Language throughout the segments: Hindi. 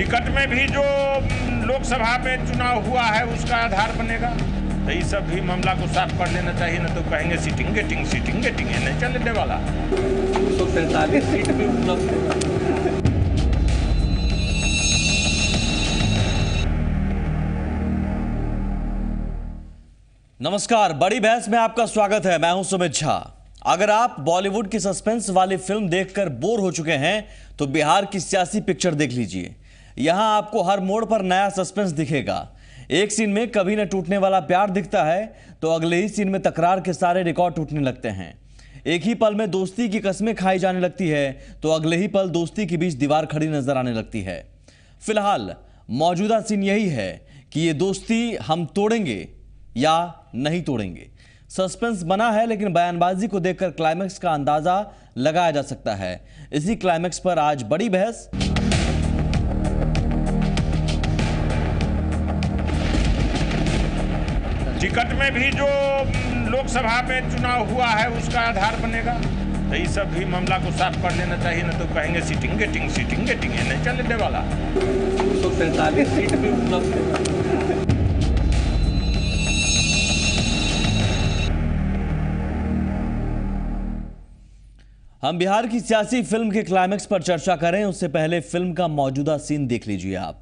टिकट में भी जो लोकसभा में चुनाव हुआ है उसका आधार बनेगा। तो ये सब भी मामला को साफ कर लेना चाहिए, ना तो कहेंगे सीटिंग गेटिंग है, नहीं चलने वाला। 143 सीट भी उपलब्ध है। नमस्कार, बड़ी बहस में आपका स्वागत है। मैं हूं सुमित झा। अगर आप बॉलीवुड की सस्पेंस वाली फिल्म देखकर बोर हो चुके हैं तो बिहार की सियासी पिक्चर देख लीजिए। यहां आपको हर मोड़ पर नया सस्पेंस दिखेगा। एक सीन में कभी न टूटने वाला प्यार दिखता है तो अगले ही सीन में तकरार के सारे रिकॉर्ड टूटने लगते हैं। एक ही पल में दोस्ती की कस्में खाई जाने लगती है तो अगले ही पल दोस्ती के बीच दीवार खड़ी नजर आने लगती है। फिलहाल मौजूदा सीन यही है कि ये दोस्ती हम तोड़ेंगे या नहीं तोड़ेंगे। सस्पेंस बना है, लेकिन बयानबाजी को देखकर क्लाइमैक्स का अंदाजा लगाया जा सकता है। इसी क्लाइमैक्स पर आज बड़ी बहस। टिकट में भी जो लोकसभा में चुनाव हुआ है उसका आधार बनेगा। तो ये सब भी मामला को साफ कर लेना चाहिए, ना तो कहेंगे सीटिंग गेटिंग है, नहीं चलने वाला। 143 सीट भी उपलब्ध है। हम बिहार की सियासी फिल्म के क्लाइमैक्स पर चर्चा करें उससे पहले फिल्म का मौजूदा सीन देख लीजिए आप,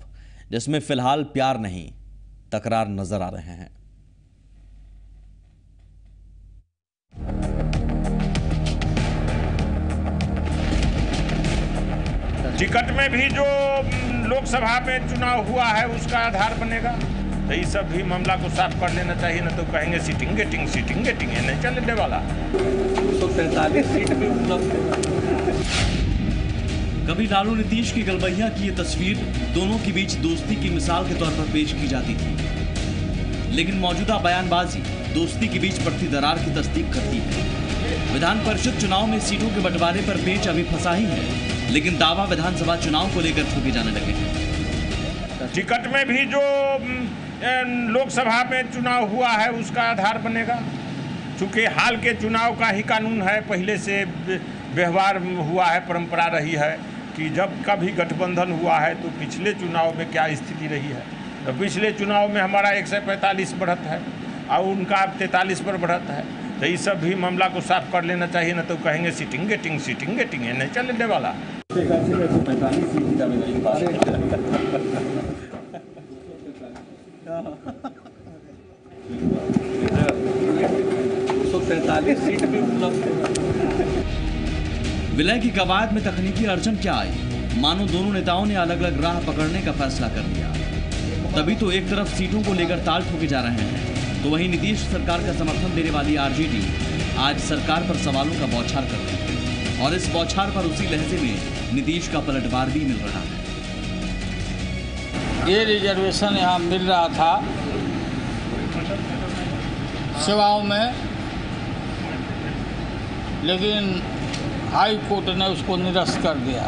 जिसमें फिलहाल प्यार नहीं तकरार नजर आ रहे हैं। टिकट में भी जो लोकसभा में चुनाव हुआ है उसका आधार बनेगा। तो ये सब भी मामला को साफ कर लेना चाहिए, ना तो कहेंगे सीटिंग गेटिंग है, नहीं चलने वाला। 143 सीट भी उपलब्ध है। कभी लालू नीतीश की गलबैया की ये तस्वीर दोनों के बीच दोस्ती की मिसाल के तौर पर पेश की जाती थी, लेकिन मौजूदा बयानबाजी दोस्ती के बीच बढ़ती दरार की तस्दीक करती है। विधान परिषद चुनाव में सीटों के बंटवारे पर पेच अभी फंसा ही है, लेकिन दावा विधानसभा चुनाव को लेकर ठोके जाने लगे हैं। टिकट में भी जो लोकसभा में चुनाव हुआ है उसका आधार बनेगा। चूँकि हाल के चुनाव का ही कानून है, पहले से व्यवहार हुआ है, परंपरा रही है कि जब कभी गठबंधन हुआ है तो पिछले चुनाव में क्या स्थिति रही है। तो पिछले चुनाव में हमारा 145 बढ़त है और उनका 43 पर बढ़त है। तो ये सब भी मामला को साफ कर लेना चाहिए, ना तो कहेंगे सीटिंग गेटिंग है, नहीं चलने वाला। 143 सीट भी उपलब्ध है। विलय की कवायद में तकनीकी अड़चन क्या आई? मानो दोनों नेताओं ने अलग अलग राह पकड़ने का फैसला कर लिया। तभी तो एक तरफ सीटों को लेकर ताल ठोके जा रहे हैं, तो वहीं नीतीश सरकार का समर्थन देने वाली आरजेडी आज सरकार पर सवालों का बौछार कर रही है, और इस बौछार पर उसी लहजे में नीतीश का पलटवार भी मिल रहा है। ये रिजर्वेशन यहाँ मिल रहा था सेवाओं में, लेकिन हाई कोर्ट ने उसको निरस्त कर दिया।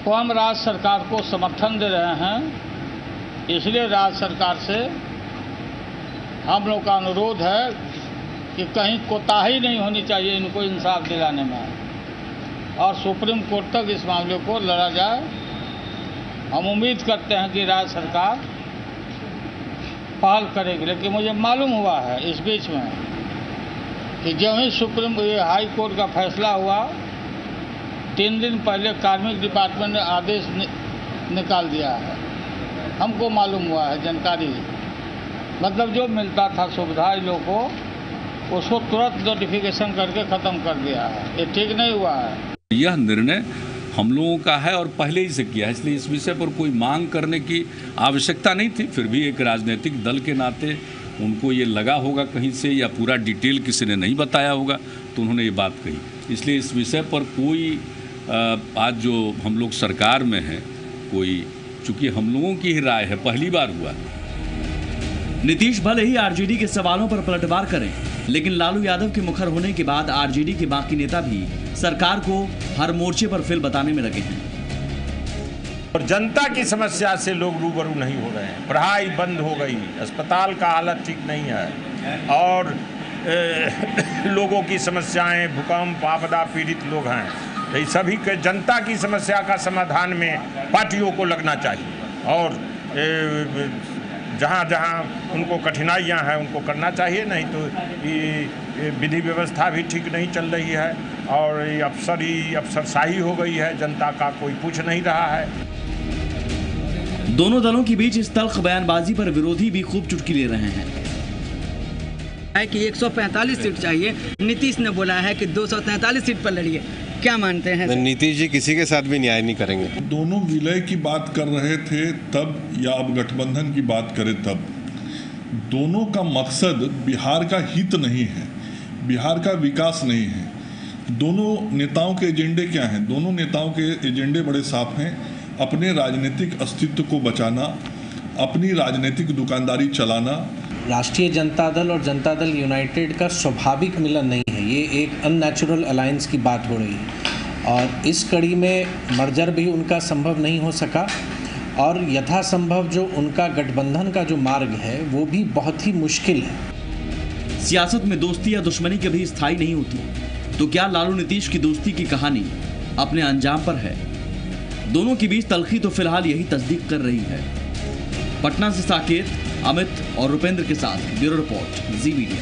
तो हम राज्य सरकार को समर्थन दे रहे हैं, इसलिए राज्य सरकार से हम लोग का अनुरोध है कि कहीं कोताही नहीं होनी चाहिए इनको इंसाफ दिलाने में, और सुप्रीम कोर्ट तक इस मामले को लड़ा जाए। हम उम्मीद करते हैं कि राज्य सरकार पहल करेगी, लेकिन मुझे मालूम हुआ है इस बीच में कि जब ही हाई कोर्ट का फैसला हुआ, 3 दिन पहले कार्मिक डिपार्टमेंट ने आदेश निकाल दिया है। हमको मालूम हुआ है, जानकारी, मतलब जो मिलता था सुविधा इन लोगों को, उसको तुरंत नोटिफिकेशन करके ख़त्म कर दिया है। ये ठीक नहीं हुआ है। यह निर्णय हम लोगों का है और पहले ही से किया है, इसलिए इस विषय पर कोई मांग करने की आवश्यकता नहीं थी। फिर भी एक राजनीतिक दल के नाते उनको ये लगा होगा कहीं से, या पूरा डिटेल किसी ने नहीं बताया होगा, तो उन्होंने ये बात कही। इसलिए इस विषय पर कोई आज जो हम लोग सरकार में हैं, कोई, चूँकि हम लोगों की ही राय है, पहली बार हुआ। नीतीश भले ही आरजेडी के सवालों पर पलटवार करें, लेकिन लालू यादव के मुखर होने के बाद आरजेडी के बाकी नेता भी सरकार को हर मोर्चे पर फेल बताने में लगे हैं। और जनता की समस्या से लोग रूबरू नहीं हो रहे हैं। पढ़ाई बंद हो गई, अस्पताल का हालत ठीक नहीं है, और लोगों की समस्याएं, भूकंप आपदा पीड़ित लोग हैं। तो सभी के जनता की समस्या का समाधान में पार्टियों को लगना चाहिए। और जहाँ जहाँ उनको कठिनाइयाँ हैं उनको करना चाहिए, नहीं तो ये विधि व्यवस्था भी ठीक नहीं चल रही है और ये अफसरशाही हो गई है, जनता का कोई पूछ नहीं रहा है। दोनों दलों के बीच इस तल्ख बयानबाजी पर विरोधी भी खूब चुटकी ले रहे हैं कि 145 सीट चाहिए, नीतीश ने बोला है कि 243 सीट पर लड़िए। क्या मानते हैं? नीतीश जी किसी के साथ भी न्याय नहीं करेंगे। दोनों विलय की बात कर रहे थे तब या अब गठबंधन की बात करें तब, दोनों का मकसद बिहार का हित नहीं है, बिहार का विकास नहीं है। दोनों नेताओं के एजेंडे क्या हैं? दोनों नेताओं के एजेंडे बड़े साफ हैं, अपने राजनीतिक अस्तित्व को बचाना, अपनी राजनीतिक दुकानदारी चलाना। राष्ट्रीय जनता दल और जनता दल यूनाइटेड का स्वाभाविक मिलन नहीं है, ये एक अननेचुरल अलायंस की बात हो रही है और इस कड़ी में मर्जर भी उनका संभव नहीं हो सका और यथासंभव जो उनका गठबंधन का जो मार्ग है वो भी बहुत ही मुश्किल है। सियासत में दोस्ती या दुश्मनी कभी स्थायी नहीं होती, तो क्या लालू नीतीश की दोस्ती की कहानी अपने अंजाम पर है? दोनों के बीच तल्खी तो फिलहाल यही तस्दीक कर रही है। पटना से साकेत, अमित और रुपेंद्र के साथ ब्यूरो रिपोर्ट, जी मीडिया।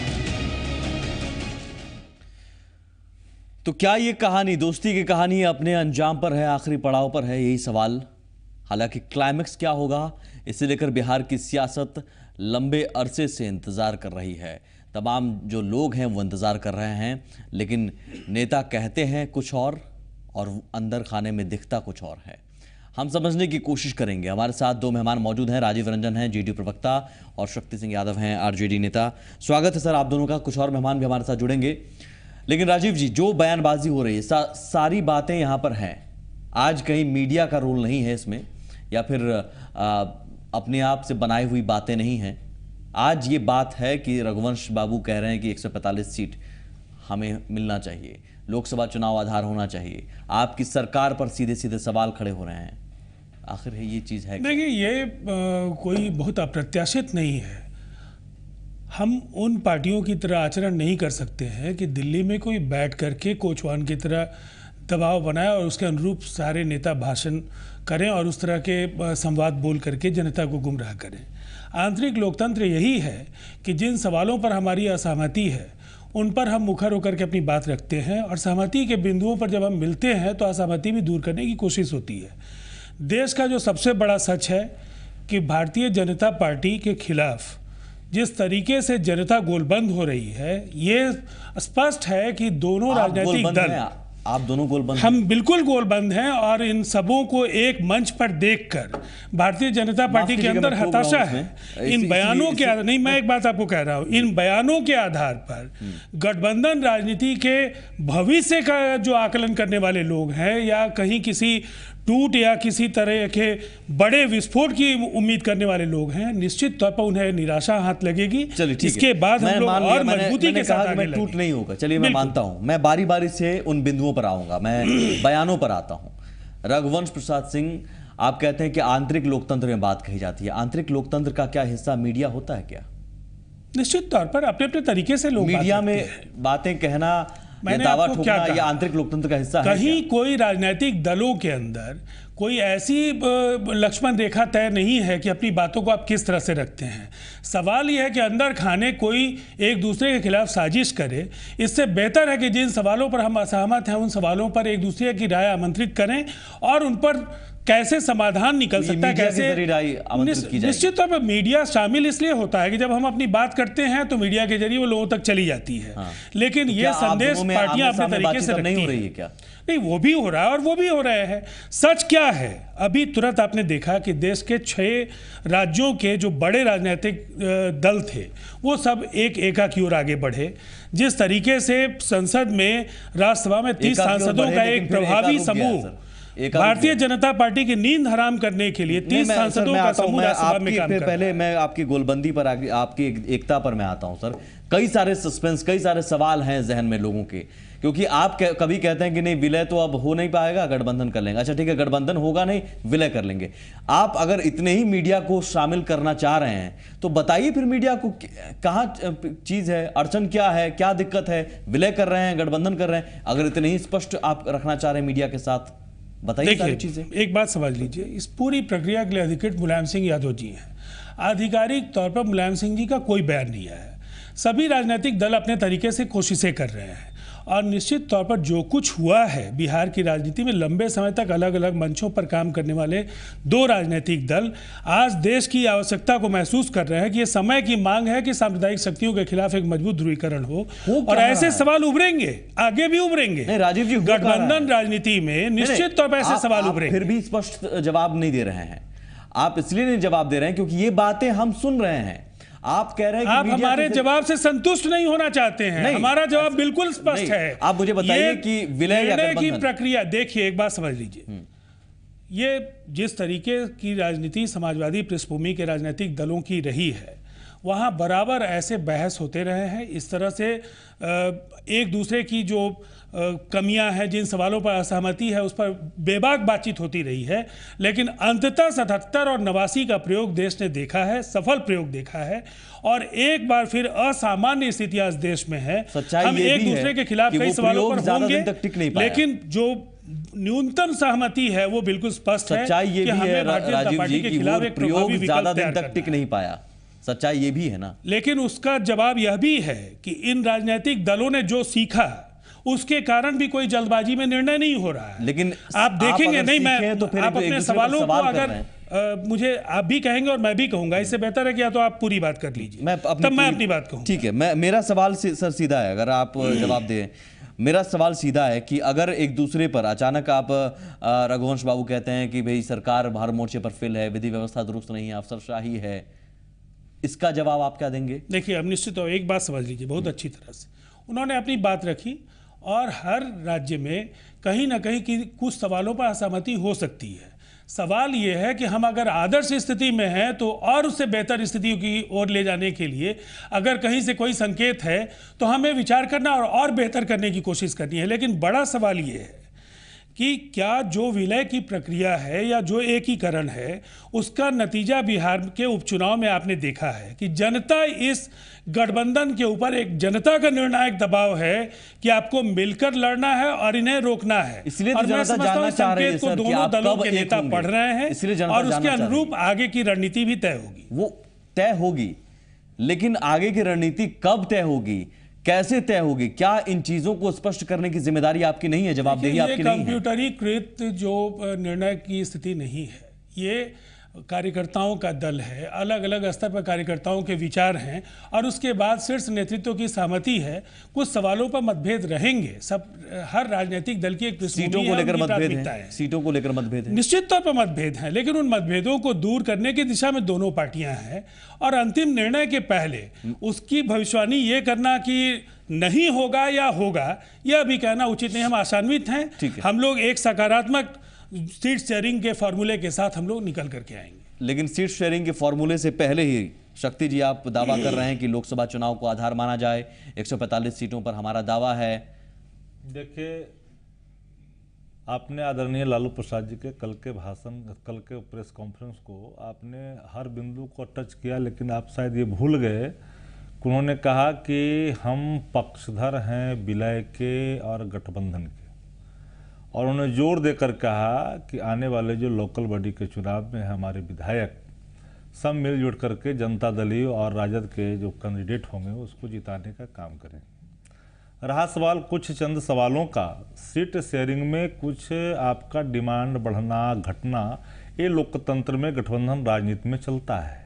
तो क्या ये कहानी, दोस्ती की कहानी अपने अंजाम पर है, आखिरी पड़ाव पर है? यही सवाल। हालांकि क्लाइमेक्स क्या होगा, इसे लेकर बिहार की सियासत लंबे अरसे से इंतजार कर रही है। तमाम जो लोग हैं वो इंतजार कर रहे हैं, लेकिन नेता कहते हैं कुछ और अंदर खाने में दिखता कुछ और है। हम समझने की कोशिश करेंगे। हमारे साथ दो मेहमान मौजूद हैं, राजीव रंजन हैं जेडीयू प्रवक्ता और शक्ति सिंह यादव हैं आरजेडी नेता। स्वागत है सर आप दोनों का। कुछ और मेहमान भी हमारे साथ जुड़ेंगे। लेकिन राजीव जी, जो बयानबाजी हो रही है, सारी बातें यहाँ पर हैं। आज कहीं मीडिया का रोल नहीं है इसमें, या फिर अपने आप से बनाई हुई बातें नहीं हैं। आज ये बात है कि रघुवंश बाबू कह रहे हैं कि 145 सीट हमें मिलना चाहिए, लोकसभा चुनाव आधार होना चाहिए। आपकी सरकार पर सीधे सीधे सवाल खड़े हो रहे हैं। आखिर ये चीज़ है? देखिए, ये कोई बहुत अप्रत्याशित नहीं है। हम उन पार्टियों की तरह आचरण नहीं कर सकते हैं कि दिल्ली में कोई बैठ करके कोचवान की तरह दबाव बनाए और उसके अनुरूप सारे नेता भाषण करें और उस तरह के संवाद बोल करके जनता को गुमराह करें। आंतरिक लोकतंत्र यही है कि जिन सवालों पर हमारी असहमति है उन पर हम मुखर होकर के अपनी बात रखते हैं और सहमति के बिंदुओं पर जब हम मिलते हैं तो असहमति भी दूर करने की कोशिश होती है। देश का जो सबसे बड़ा सच है कि भारतीय जनता पार्टी के खिलाफ जिस तरीके से जनता गोलबंद हो रही है, ये स्पष्ट है कि दोनों राजनीतिक दल, आप दोनों गोलबंद, हम बिल्कुल गोलबंद हैं और इन सबों को एक मंच पर देखकर भारतीय जनता पार्टी के अंदर हताशा है। इन बयानों के आधार, नहीं, मैं एक बात आपको कह रहा हूं, इन बयानों के आधार पर गठबंधन राजनीति के भविष्य का जो आकलन करने वाले लोग हैं या कहीं किसी टूट या किसी तरह के बड़े विस्फोट की उम्मीद करने वाले लोग हैं, निश्चित तौर पर उन्हें निराशा हाथ लगेगी। इसके बाद हम लोग और मजबूती के साथ आगे टूट नहीं होगा। चलिए, मैं मानता हूं, मैं बारी बारी से उन बिंदुओं पर आऊंगा, मैं बयानों पर आता हूं। रघुवंश प्रसाद सिंह, आप कहते हैं कि आंतरिक लोकतंत्र में बात कही जाती है। आंतरिक लोकतंत्र का क्या हिस्सा मीडिया होता है क्या? निश्चित तौर पर अपने अपने तरीके से लोग मीडिया में बातें कहना, दावा ठोकना, ये आंतरिक लोकतंत्र का हिस्सा है? कहीं कोई राजनीतिक दलों के अंदर कोई ऐसी लक्ष्मण रेखा तय नहीं है कि अपनी बातों को आप किस तरह से रखते हैं। सवाल यह है कि अंदर खाने कोई एक दूसरे के खिलाफ साजिश करे। इससे बेहतर है कि जिन सवालों पर हम असहमत हैं उन सवालों पर एक दूसरे की राय आमंत्रित करें और उन पर कैसे समाधान निकल सकता है, कैसे। निश्चित तौर पर मीडिया शामिल इसलिए होता है कि जब हम अपनी बात करते हैं तो मीडिया के जरिए वो लोगों तक चली जाती है। लेकिन तो ये संदेश पार्टियां अपने तरीके से नहीं हो रही है क्या? नहीं, वो भी हो रहा है और वो भी हो रहे हैं। सच क्या है, अभी तुरंत आपने देखा कि देश के 6 राज्यों के जो बड़े राजनीतिक दल थे वो सब एक एका की ओर आगे बढ़े। जिस तरीके से संसद में, राज्यसभा में 30 सांसदों का एक प्रभावी समूह भारतीय जनता पार्टी की नींद हराम करने के लिए 30 सांसदों का समूह राज्यसभा में काम कर रहा है। पहले मैं आपकी गोलबंदी पर, आपकी एकता पर मैं आता हूं सर। कई सारे सस्पेंस, कई सारे सवाल हैं जहन में लोगों के, क्योंकि आप कभी कहते हैं कि नहीं, विलय तो अब हो नहीं पाएगा, गठबंधन कर लेंगे। अच्छा ठीक है, गठबंधन होगा नहीं, विलय कर लेंगे। आप अगर इतने ही मीडिया को शामिल करना चाह रहे हैं तो बताइए फिर मीडिया को कहाँ चीज है, अड़चन क्या है, क्या दिक्कत है? विलय कर रहे हैं, गठबंधन कर रहे हैं, अगर इतने ही स्पष्ट आप रखना चाह रहे हैं मीडिया के साथ बताइए सारी देखिए, चीजें। एक बात समझ लीजिए, इस पूरी प्रक्रिया के लिए अधिकृत मुलायम सिंह यादव जी हैं। आधिकारिक तौर पर मुलायम सिंह जी का कोई बयान नहीं आया है। सभी राजनीतिक दल अपने तरीके से कोशिशें कर रहे हैं और निश्चित तौर पर जो कुछ हुआ है बिहार की राजनीति में, लंबे समय तक अलग अलग मंचों पर काम करने वाले दो राजनीतिक दल आज देश की आवश्यकता को महसूस कर रहे हैं कि ये समय की मांग है कि सांप्रदायिक शक्तियों के खिलाफ एक मजबूत ध्रुवीकरण हो और ऐसे सवाल उभरेंगे, आगे भी उभरेंगे। नहीं राजीव जी, गठबंधन राजनीति में निश्चित तौर पर ऐसे सवाल उभरेंगे। फिर भी स्पष्ट जवाब नहीं दे रहे हैं आप, इसलिए नहीं जवाब दे रहे हैं क्योंकि ये बातें हम सुन रहे हैं। आप कह रहे हैं कि आप हमारे जवाब से संतुष्ट नहीं होना चाहते हैं। हमारा जवाब बिल्कुल स्पष्ट है। आप मुझे बताइए कि विलय या की गठबंधन प्रक्रिया, देखिए एक बात समझ लीजिए, ये जिस तरीके की राजनीति समाजवादी पृष्ठभूमि के राजनीतिक दलों की रही है, वहाँ बराबर ऐसे बहस होते रहे हैं। इस तरह से एक दूसरे की जो कमियां हैं, जिन सवालों पर असहमति है, उस पर बेबाक बातचीत होती रही है। लेकिन अंततः 77 और 89 का प्रयोग देश ने देखा है, सफल प्रयोग देखा है। और एक बार फिर असामान्य स्थितियां इस देश में है। हम एक दूसरे के खिलाफ कई सवालों पर होंगे, लेकिन जो न्यूनतम सहमति है वो बिल्कुल स्पष्ट है कि हमें भारतीय जनता पार्टी के खिलाफ एक प्रभावी ज्यादा दिन तक टिक नहीं पाया। सच्चाई ये भी है ना। लेकिन उसका जवाब यह भी है कि इन राजनीतिक दलों ने जो सीखा उसके कारण भी कोई जल्दबाजी में निर्णय नहीं हो रहा है। लेकिन आप देखेंगे नहीं, मैं तो फिर आप अपने सवालों को अगर मुझे आप भी कहेंगे और मैं भी कहूंगा, इससे बेहतर है कि या तो आप पूरी बात कर लीजिए, तब मैं अपनी बात कहूँ। ठीक है, मेरा सवाल सर सीधा है, अगर आप जवाब दें। मेरा सवाल सीधा है कि अगर एक दूसरे पर अचानक आप रघुवंश बाबू कहते हैं कि भाई सरकार हर मोर्चे पर फेल है, विधि व्यवस्था दुरुस्त नहीं है, अफसरशाही है, इसका जवाब आप क्या देंगे? देखिए, अब निश्चित हो एक बात समझ लीजिए बहुत अच्छी तरह से, उन्होंने अपनी बात रखी और हर राज्य में कहीं ना कहीं की कुछ सवालों पर असहमति हो सकती है। सवाल ये है कि हम अगर आदर्श स्थिति में हैं तो और उससे बेहतर स्थिति की ओर ले जाने के लिए अगर कहीं से कोई संकेत है तो हमें विचार करना और बेहतर करने की कोशिश करनी है। लेकिन बड़ा सवाल ये है कि क्या जो विलय की प्रक्रिया है या जो एकीकरण है, उसका नतीजा बिहार के उपचुनाव में आपने देखा है कि जनता इस गठबंधन के ऊपर, एक जनता का निर्णायक दबाव है कि आपको मिलकर लड़ना है और इन्हें रोकना है। इसलिए और मैं समझता हूं संकेत को दोनों दलों के नेता पढ़ रहे हैं और उसके अनुरूप आगे की रणनीति भी तय होगी। वो तय होगी, लेकिन आगे की रणनीति कब तय होगी, कैसे तय होगी, क्या इन चीजों को स्पष्ट करने की जिम्मेदारी आपकी नहीं है, जवाबदेही आपकी नहीं है? कंप्यूटरीकृत जो निर्णय की स्थिति नहीं है, ये कार्यकर्ताओं का दल है, अलग अलग स्तर पर कार्यकर्ताओं के विचार हैं और उसके बाद शीर्ष नेतृत्व की सहमति है। कुछ सवालों पर मतभेद रहेंगे, सब हर राजनीतिक दल की एक सीटों को लेकर मतभेद है, सीटों को लेकर मतभेद है, निश्चित तौर पर मतभेद हैं, लेकिन उन मतभेदों को दूर करने की दिशा में दोनों पार्टियां हैं। और अंतिम निर्णय के पहले उसकी भविष्यवाणी ये करना कि नहीं होगा या होगा, यह अभी कहना उचित नहीं। हम आशान्वित हैं, हम लोग एक सकारात्मक सीट शेयरिंग के फॉर्मूले के साथ हम लोग निकल करके आएंगे। लेकिन सीट शेयरिंग के फॉर्मूले से पहले ही शक्ति जी आप दावा कर रहे हैं कि लोकसभा चुनाव को आधार माना जाए, 145 सीटों पर हमारा दावा है। देखिए, आपने आदरणीय लालू प्रसाद जी के कल के भाषण, कल के प्रेस कॉन्फ्रेंस को आपने हर बिंदु को टच किया, लेकिन आप शायद ये भूल गए। उन्होंने कहा कि हम पक्षधर हैं विलय के और गठबंधन के, और उन्होंने जोर देकर कहा कि आने वाले जो लोकल बॉडी के चुनाव में हमारे विधायक सब मिलजुल करके जनता दल और राजद के जो कैंडिडेट होंगे उसको जिताने का काम करें। रहा सवाल कुछ चंद सवालों का, सीट शेयरिंग में कुछ आपका डिमांड बढ़ना घटना, ये लोकतंत्र में गठबंधन राजनीति में चलता है।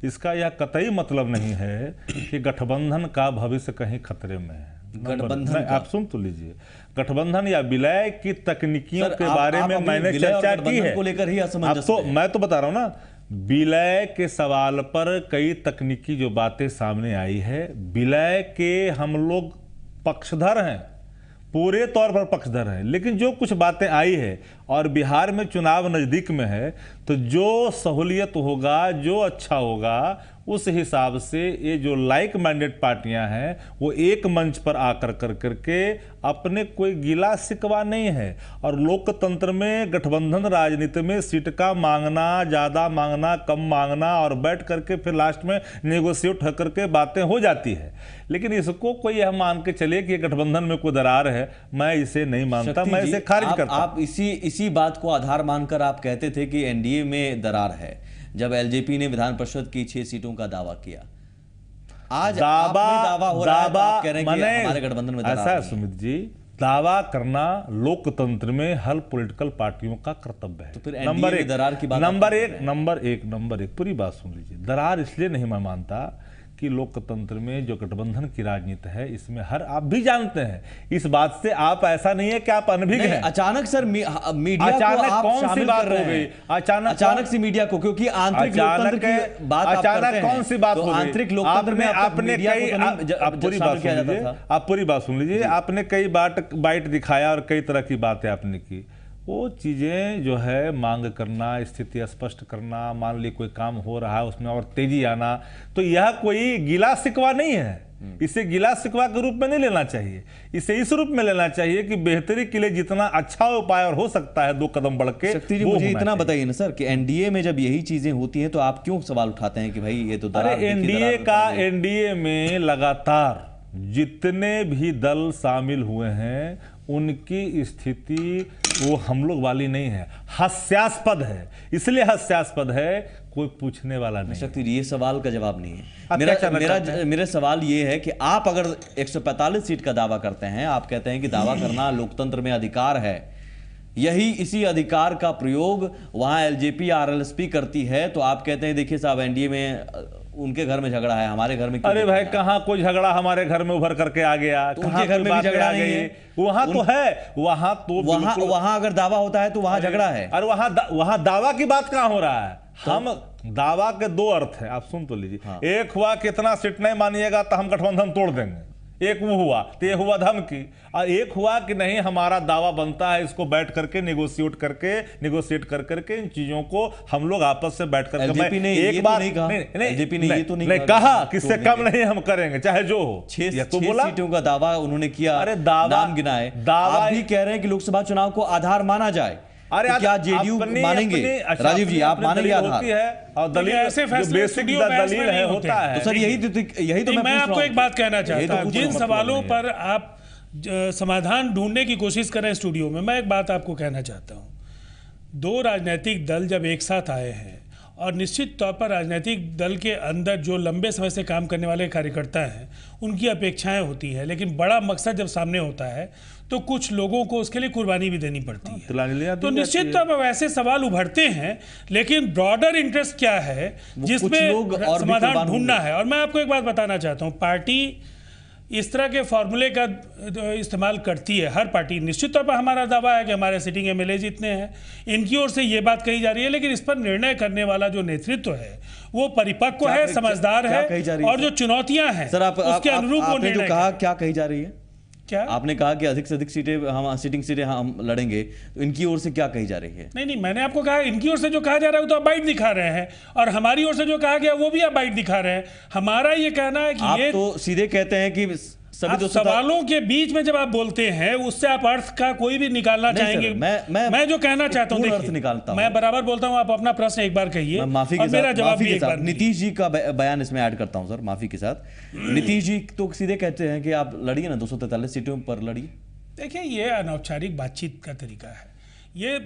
इसका यह कतई मतलब नहीं है कि गठबंधन का भविष्य कहीं खतरे में है। गठबंधन आप सुन तो लीजिए, गठबंधन या विलय की तकनीकियों के बारे में मैंने चर्चा की है, को लेकर ही असमंजस तो मैं तो बता रहा हूं ना, विलय के सवाल पर कई तकनीकी जो बातें सामने आई है, विलय के हम लोग पक्षधर हैं, पूरे तौर पर पक्षधर हैं, लेकिन जो कुछ बातें आई है और बिहार में चुनाव नजदीक में है, तो जो सहूलियत होगा, जो अच्छा होगा, उस हिसाब से ये जो लाइक माइंडेड पार्टियां हैं वो एक मंच पर आकर करके अपने कोई गिला शिकवा नहीं है। और लोकतंत्र में, गठबंधन राजनीति में सीट का मांगना, ज़्यादा मांगना, कम मांगना और बैठ करके फिर लास्ट में नेगोशिएट होकर के बातें हो जाती है। लेकिन इसको कोई यह मान के चले कि गठबंधन में कोई दरार है, मैं इसे नहीं मानता, मैं इसे खारिज करता। आप इसी बात को आधार मानकर आप कहते थे कि एनडीए में दरार है जब एलजेपी ने विधान परिषद की 6 सीटों का दावा किया। आज दावा हो रहा है तो आप कह रहे हैं कि हमारे गठबंधन में दरार ऐसा है सुमित जी, दावा करना लोकतंत्र में हर पॉलिटिकल पार्टियों का कर्तव्य है। तो फिर नंबर एक दरार की बात, नंबर एक पूरी बात सुन लीजिए। दरार इसलिए नहीं मैं मानता कि लोकतंत्र में जो गठबंधन की राजनीति है इसमें आप भी जानते हैं, इस बात से आप ऐसा नहीं है कि आप अनभिज्ञ हैं। अचानक सर मीडिया अचानक को आप कौन सी बात हो गई? अचानक सी मीडिया को, क्योंकि आंतरिक लोकतंत्र की बात आप करते हैं, कौन सी बात हो गई? आंतरिक लोकतंत्र में आपने कई, आप पूरी बात सुन लीजिए। आपने कई बाइट दिखाया और कई तरह की बातें आपने की। वो चीज़ें जो है मांग करना, स्थिति स्पष्ट करना, मान ली कोई काम हो रहा है उसमें और तेजी आना, तो यह कोई गिला शिकवा नहीं है। इसे गिला शिकवा के रूप में नहीं लेना चाहिए, इसे इस रूप में लेना चाहिए कि बेहतरी के लिए जितना अच्छा उपाय और हो सकता है 2 कदम बढ़ के। शक्ति जी मुझे इतना बताइए ना सर कि एनडीए में जब यही चीजें होती हैं तो आप क्यों सवाल उठाते हैं कि भाई ये तो दरार? एनडीए में लगातार जितने भी दल शामिल हुए हैं उनकी स्थिति वो हम लोग वाली नहीं है, हास्यास्पद है। इसलिए हास्यास्पद है, कोई पूछने वाला नहीं। शक्ति जी ये सवाल का जवाब नहीं है। मेरा सवाल ये है कि आप अगर 145 सीट का दावा करते हैं, आप कहते हैं कि दावा करना लोकतंत्र में अधिकार है, इसी अधिकार का प्रयोग वहां एलजेपी आरएलएसपी करती है, तो आप कहते हैं देखिए साहब एनडीए में उनके घर में झगड़ा है, हमारे घर में क्यों? अरे भाई कहाँ कोई झगड़ा हमारे घर में उभर करके आ गया? तो उनके घर में भी झगड़ा नहीं है। वहां तो है, वहां अगर दावा होता है तो वहां झगड़ा है। अरे वहां दावा की बात कहाँ हो रहा है? हम दावा के 2 अर्थ है, आप सुन तो लीजिए। एक हुआ कितना सीट नहीं मानिएगा तो हम गठबंधन तोड़ देंगे, एक वो हुआ, तो ये हुआ धमकी। और एक हुआ कि नहीं हमारा दावा बनता है, इसको बैठ करके नेगोशिएट कर करके इन चीजों को हम लोग आपस से बैठ करके एक बार नहीं कहा किससे कम नहीं हम करेंगे चाहे जो हो। 6 सीटों का दावा उन्होंने किया। अरे नाम गिनाए, आप भी कह रहे हैं कि लोकसभा चुनाव को आधार माना जाए। अरे तो क्या जेडीयू मानेंगे? राजीव जी आप मानेंगे आधार? और दलील ऐसे बेसिक दलील है होता है। तो सर यही तो मैं आपको एक बात कहना चाहता हूं, जिन सवालों पर आप समाधान ढूंढने की कोशिश कर रहे हैं स्टूडियो में, मैं एक बात आपको कहना चाहता हूं। 2 राजनीतिक दल जब एक साथ आए हैं और निश्चित तौर पर राजनीतिक दल के अंदर जो लंबे समय से काम करने वाले कार्यकर्ता हैं उनकी अपेक्षाएं होती हैं, लेकिन बड़ा मकसद जब सामने होता है तो कुछ लोगों को उसके लिए कुर्बानी भी देनी पड़ती है। तो निश्चित तौर पर वैसे सवाल उभरते हैं, लेकिन ब्रॉडर इंटरेस्ट क्या है जिसमें समाधान ढूंढना है। और मैं आपको एक बात बताना चाहता हूँ, पार्टी इस तरह के फॉर्मूले का इस्तेमाल करती है। हर पार्टी, निश्चित तौर पर हमारा दावा है कि हमारे सिटिंग एमएलए जितने हैं, इनकी ओर से ये बात कही जा रही है, लेकिन इस पर निर्णय करने वाला जो नेतृत्व है वो परिपक्व है, समझदार है, और जो चुनौतियां हैं उसके अनुरूप वो निर्णय कहा। क्या कही जा रही है? क्या आपने कहा कि अधिक से अधिक सीटें हम सिटिंग सीटें हम लड़ेंगे, तो इनकी ओर से क्या कही जा रही है? नहीं, मैंने आपको कहा इनकी ओर से जो कहा जा रहा है वो तो आप बाइट दिखा रहे हैं, और हमारी ओर से जो कहा गया वो भी आप बाइट दिखा रहे हैं। हमारा ये कहना है कि आप तो सीधे कहते हैं कि सभी सवालों के बीच में जब आप बोलते हैं उससे आप अर्थ का कोई भी निकालना चाहेंगे। मैं जो कहना चाहता हूं, अर्थ निकालता हूं, मैं बराबर बोलता हूं, आप अपना प्रश्न एक बार कहिए, माफी के साथ, जवाब भी एक बार। नीतीश जी का बयान इसमें ऐड करता हूं सर, माफी के साथ। नीतीश जी तो सीधे कहते हैं कि आप लड़िए ना, 243 सीटों पर लड़िए। देखिए ये अनौपचारिक बातचीत का तरीका है। ये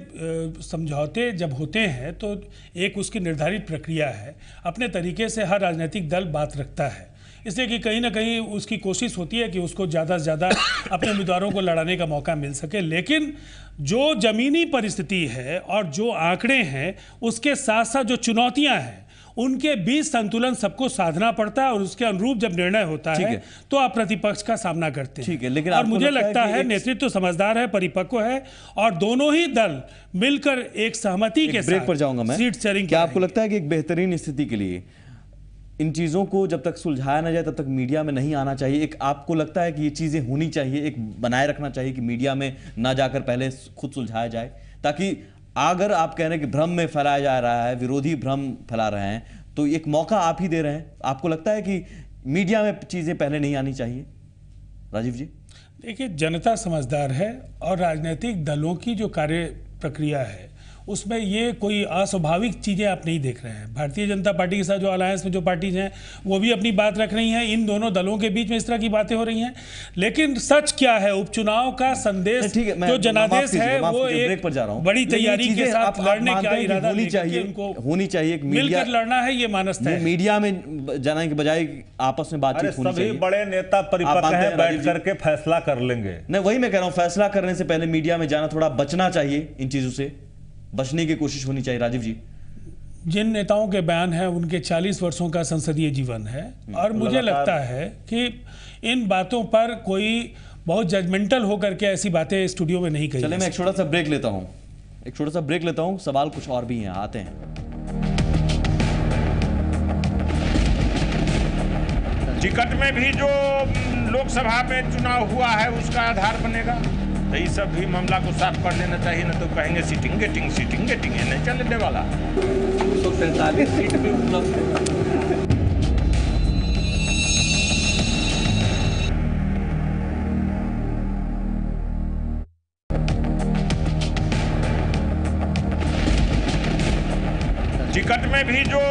समझौते जब होते हैं तो एक उसकी निर्धारित प्रक्रिया है, अपने तरीके से हर राजनीतिक दल बात रखता है, इसलिए कि कहीं ना कहीं उसकी कोशिश होती है कि उसको ज़्यादा से ज़्यादा अपने उम्मीदवारों को लड़ाने का मौका मिल सके। लेकिन जो ज़मीनी परिस्थिति है और जो आंकड़े हैं उसके साथ साथ जो चुनौतियां हैं उनके बीच संतुलन सबको साधना पड़ता है, और उसके अनुरूप जब निर्णय होता है तो आप प्रतिपक्ष का सामना करते हैं। ठीक है, लेकिन और मुझे लगता है नेतृत्व समझदार है, परिपक्व है, और दोनों ही दल मिलकर एक सहमति के साथ ब्रेक पर जाऊंगा मैं। Seat sharing. क्या आपको लगता है कि एक बेहतरीन स्थिति के लिए इन चीज़ों को जब तक सुलझाया ना जाए तब तक मीडिया में नहीं आना चाहिए? एक आपको लगता है कि ये चीज़ें होनी चाहिए, एक बनाए रखना चाहिए कि मीडिया में ना जाकर पहले खुद सुलझाया जाए, ताकि अगर आप कह रहे हैं कि भ्रम में फैलाया जा रहा है, विरोधी भ्रम फैला रहे हैं, तो एक मौका आप ही दे रहे हैं। आपको लगता है कि मीडिया में चीजें पहले नहीं आनी चाहिए? राजीव जी, देखिए, जनता समझदार है और राजनीतिक दलों की जो कार्य प्रक्रिया है उसमें ये कोई अस्वाभाविक चीज़ें आप नहीं देख रहे हैं। भारतीय जनता पार्टी के साथ जो अलायंस में जो पार्टीज हैं वो भी अपनी बात रख रही हैं, इन दोनों दलों के बीच में इस तरह की बातें हो रही हैं। लेकिन सच क्या है, उपचुनाव का संदेश जो जनादेश है वो एक बड़ी तैयारी के साथ लड़ने का इरादा होनी चाहिए, मिलकर लड़ना है, ये मानसता है। मीडिया में जाने के बजाय आपस में बातचीत होनी चाहिए। सभी बड़े नेता परिपक्व हैं, बैठ करके फैसला कर लेंगे। नहीं, वही मैं कह रहा हूं, फैसला करने से पहले मीडिया में जाना, थोड़ा बचना चाहिए, इन चीजों से बचने की कोशिश होनी चाहिए। राजीव जी, जिन नेताओं के बयान हैं उनके 40 वर्षों का संसदीय जीवन है और मुझे लगता है कि इन बातों पर कोई बहुत जजमेंटल होकर के ऐसी बातें स्टूडियो में नहीं कही। चले, मैं एक छोटा सा ब्रेक लेता हूं, सवाल कुछ और भी हैं, आते हैं। टिकट में भी जो लोकसभा में चुनाव हुआ है उसका आधार बनेगा, तो ये सब भी मामला को साफ कर लेना चाहिए। न तो कहेंगे सीटिंग गेटिंग ये नहीं चलने वाला। 243 सीट भी उपलब्ध है। टिकट में भी जो